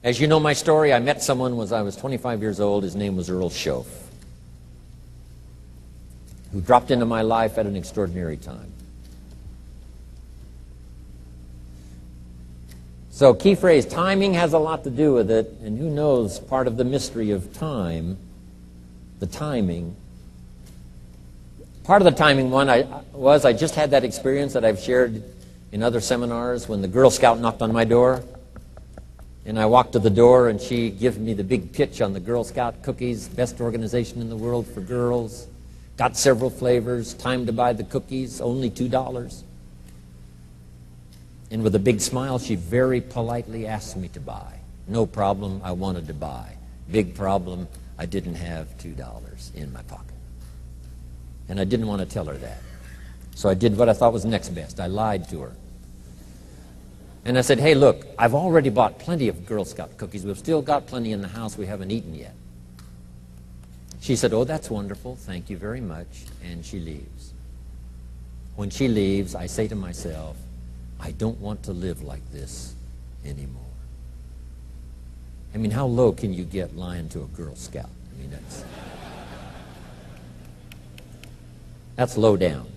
As you know my story, I met someone when I was 25 years old. His name was Earl Schoaf, who dropped into my life at an extraordinary time. So key phrase, timing has a lot to do with it, and who knows, part of the mystery of time, the timing. Part of the timing one I just had that experience that I've shared in other seminars when the Girl Scout knocked on my door. And I walked to the door and she gave me the big pitch on the Girl Scout cookies, best organization in the world for girls. Got several flavors, time to buy the cookies, only $2. And with a big smile, she very politely asked me to buy. No problem, I wanted to buy. Big problem, I didn't have $2 in my pocket. And I didn't want to tell her that. So I did what I thought was next best. I lied to her. And I said, hey, look, I've already bought plenty of Girl Scout cookies. We've still got plenty in the house we haven't eaten yet. She said, oh, that's wonderful. Thank you very much. And she leaves. When she leaves, I say to myself, I don't want to live like this anymore. I mean, how low can you get lying to a Girl Scout? I mean, that's low down.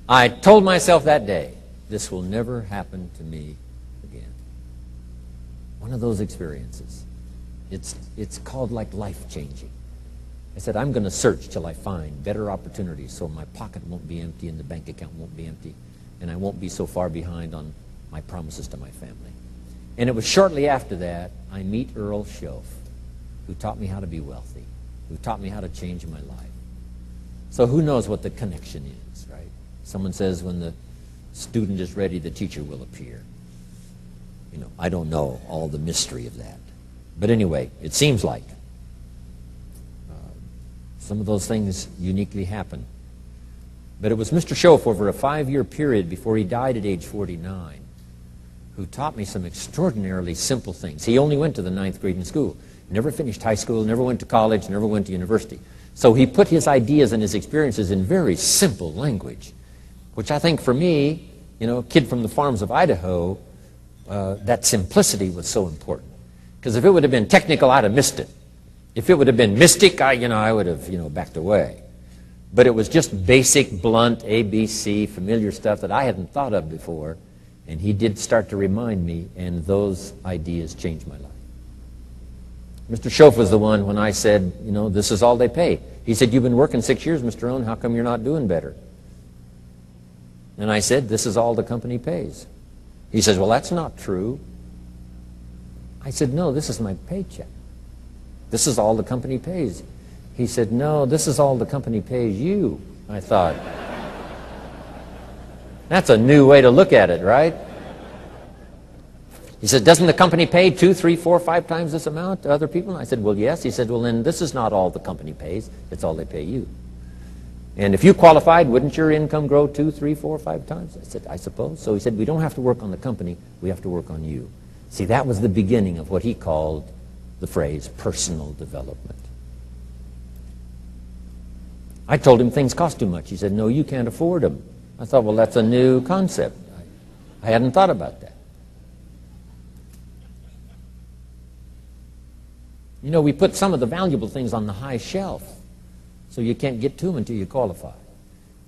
I told myself that day, this will never happen to me again. One of those experiences. It's called like life-changing. I said, I'm going to search till I find better opportunities so my pocket won't be empty and the bank account won't be empty and I won't be so far behind on my promises to my family. And it was shortly after that I meet Earl Schoaf, who taught me how to be wealthy, who taught me how to change my life. So who knows what the connection is, right? Someone says when the student is ready, the teacher will appear. You know, I don't know all the mystery of that. But anyway, it seems like some of those things uniquely happen. But it was Mr. Schoaf over a 5-year period before he died at age 49 who taught me some extraordinarily simple things. He only went to the 9th grade in school, never finished high school, never went to college, never went to university. So he put his ideas and his experiences in very simple language, which I think for me, you know, a kid from the farms of Idaho, that simplicity was so important. Because if it would have been technical, I'd have missed it. If it would have been mystic, I would have, backed away. But it was just basic, blunt, ABC, familiar stuff that I hadn't thought of before. And he did start to remind me, and those ideas changed my life. Mr. Schoaf was the one when I said, this is all they pay. He said, you've been working 6 years, Mr. Rohn, how come you're not doing better? And I said, this is all the company pays. He says, well, that's not true. I said, no, this is my paycheck. This is all the company pays. He said, no, this is all the company pays you. I thought, that's a new way to look at it, right? He said, doesn't the company pay 2, 3, 4, 5 times this amount to other people? I said, well, yes. He said, well, then this is not all the company pays. It's all they pay you. And if you qualified, wouldn't your income grow 2, 3, 4, 5 times? I said, I suppose. So he said, we don't have to work on the company. We have to work on you. See, that was the beginning of what he called the phrase personal development. I told him things cost too much. He said, no, you can't afford them. I thought, well, that's a new concept. I hadn't thought about that. We put some of the valuable things on the high shelf, so you can't get to them until you qualify.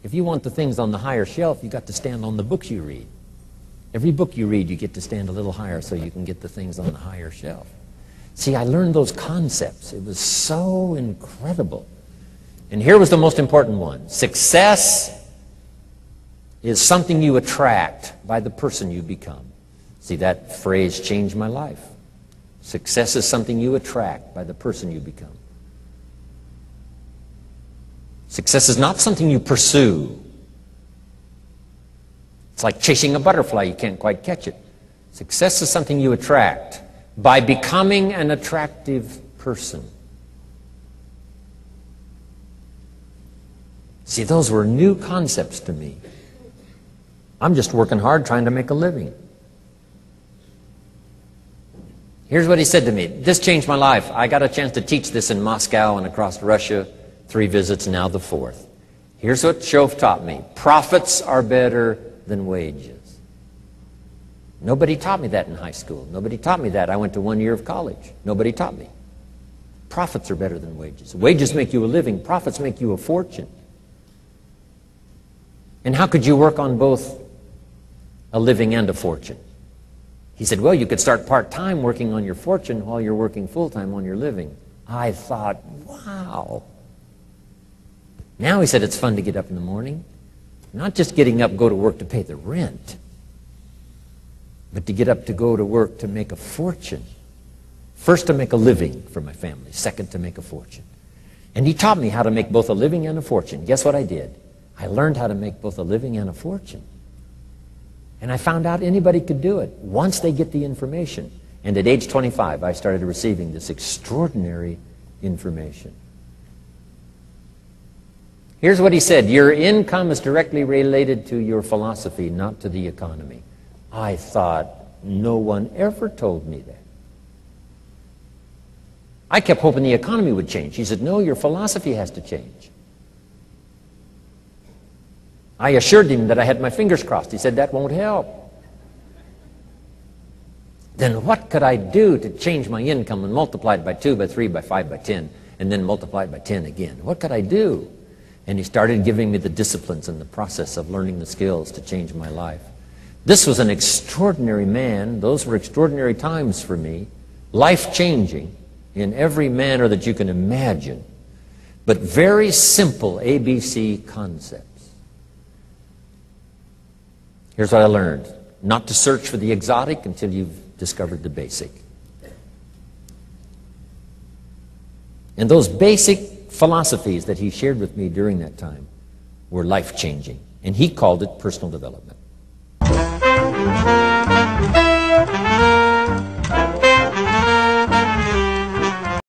If you want the things on the higher shelf, you've got to stand on the books you read. Every book you read, you get to stand a little higher so you can get the things on the higher shelf. See, I learned those concepts. It was so incredible. And here was the most important one. Success is something you attract by the person you become. See, that phrase changed my life. Success is something you attract by the person you become. Success is not something you pursue. It's like chasing a butterfly. You can't quite catch it. Success is something you attract by becoming an attractive person. See, those were new concepts to me. I'm just working hard trying to make a living. Here's what he said to me. This changed my life. I got a chance to teach this in Moscow and across Russia. 3 visits, now the 4th. Here's what Schoaf taught me. Profits are better than wages. Nobody taught me that in high school. Nobody taught me that. I went to 1 year of college. Nobody taught me. Profits are better than wages. Wages make you a living. Profits make you a fortune. And how could you work on both a living and a fortune? He said, well, you could start part-time working on your fortune while you're working full-time on your living. I thought, wow. Now he said it's fun to get up in the morning. Not just getting up, go to work to pay the rent, but to get up to go to work to make a fortune. First, to make a living for my family. Second, to make a fortune. And he taught me how to make both a living and a fortune. Guess what I did? I learned how to make both a living and a fortune. And I found out anybody could do it once they get the information. And at age 25, I started receiving this extraordinary information. Here's what he said: your income is directly related to your philosophy, not to the economy. I thought, no one ever told me that. I kept hoping the economy would change. He said, no, your philosophy has to change. I assured him that I had my fingers crossed. He said, that won't help. Then what could I do to change my income and multiply it by 2, by 3, by 5, by 10, and then multiply it by 10 again? What could I do? And he started giving me the disciplines and the process of learning the skills to change my life. This was an extraordinary man. Those were extraordinary times for me, life-changing in every manner that you can imagine, but very simple ABC concepts. Here's what I learned: not to search for the exotic until you've discovered the basic. And those basic philosophies that he shared with me during that time were life-changing, and he called it personal development.